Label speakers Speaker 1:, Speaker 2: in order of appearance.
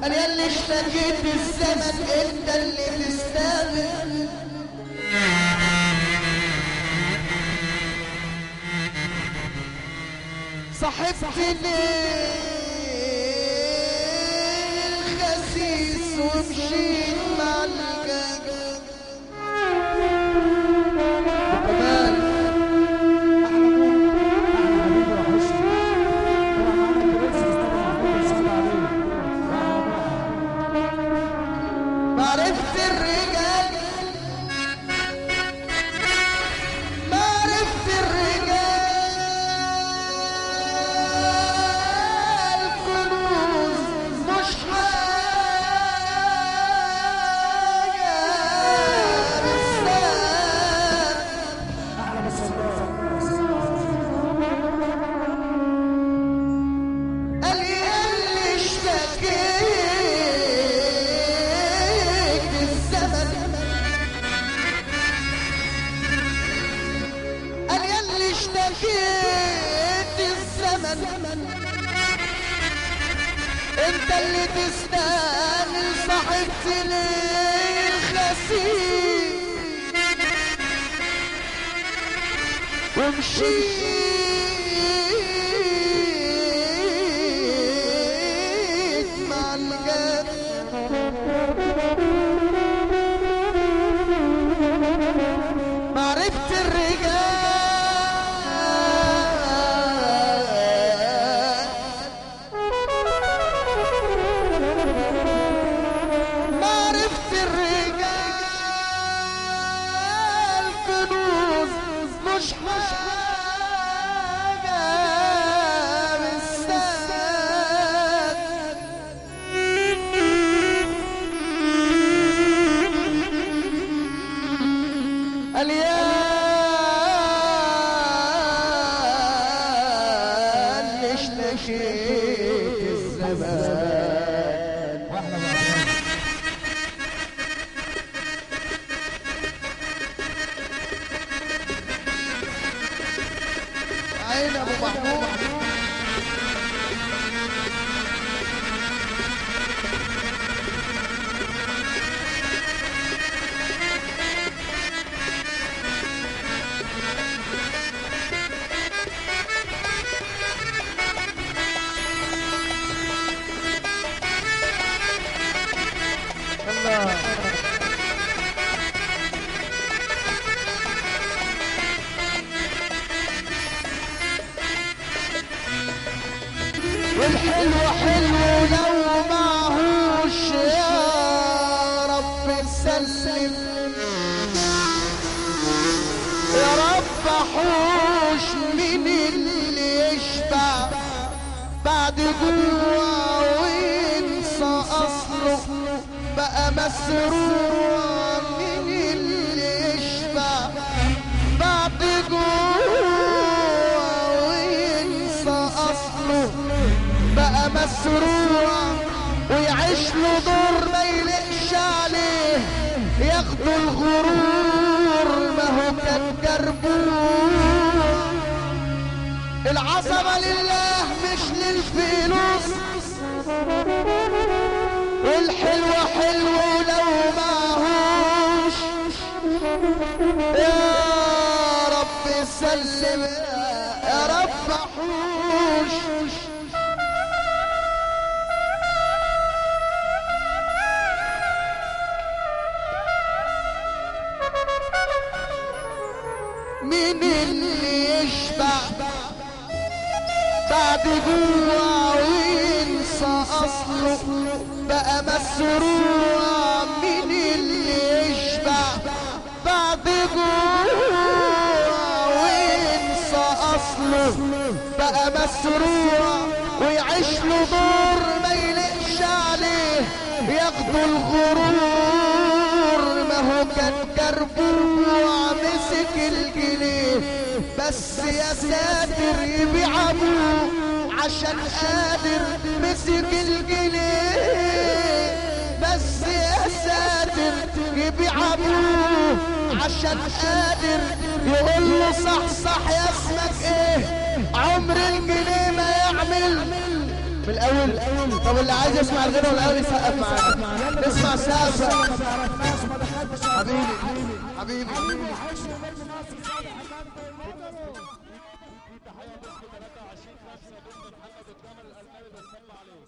Speaker 1: انا اللي اشتكيت الزمن انت اللي تستاهل. صاحبتني الخسيس ومشيت مع الجاج كمان. معرفت الرجال معرفت الرجال كنوز مش حاجة بالذات. قال لي اللي اشتكيت الزمن، قال لي اللي اشتكيت الزمن انت اللي تستاهل. صاحبتي ليه الخسيس ومشيت مع الجد. معرفت الرجال معرفت الرجال كنوز مش حاجة بالذات. قال يا اللي اشتكيت الزمان. عين ابو محمود والحلو حلو لو معهوش يا رب سلم. يا رب حوش من اللي يشبع بعد جوع وينسى اصله بقى مسروع. من اللي يشبع بعد جوع وينسى اصله بقى مسروع ويعيش له دور ما يلقش عليه ياخدوا الغرور. ما هو كان جربوع. العظمة لله مش للفلوس والحلوة حلو لو معهوش. يا رب سلم يا رب حوش. مين اللي يشبع بعد جوع وينسى اصله بقى مسروع. مين اللي يشبع بعد جوع وينسى اصله بقى مسروع ويعيش له دور ما يلقش عليه ياخدوا الغرور. ما هو كان كربوع مسك الجنيه بس يا ساتر يبيع ابوه عشان قادر. مسك الجنيه بس يا ساتر يبيع ابوه عشان قادر. يقول له صح صح يا اسمك ايه عمر الجنيه ما يعمل من الاول. طب اللي عايز يسمع الغنى والاول يسقف معانا. نسمع سقف. حبيبي حبيبي
Speaker 2: تحية باسم 23/5 ضمن محمد الجمل الألماني، بس صلى عليه.